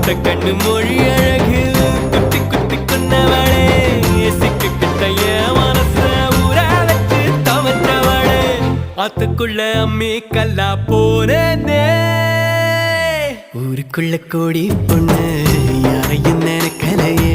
கண்ணு மொழி அழகில் குத்தி குத்தி கொன்னவளே சிக்கு கிட்டைய மனச ஊரா வச்சு தவற்றவளே ஆத்துக்குள்ள அம்மி கல்லா போனே ஊருக்குள்ள கோடி பொண்ணு யாரையும் நினைக்கலையே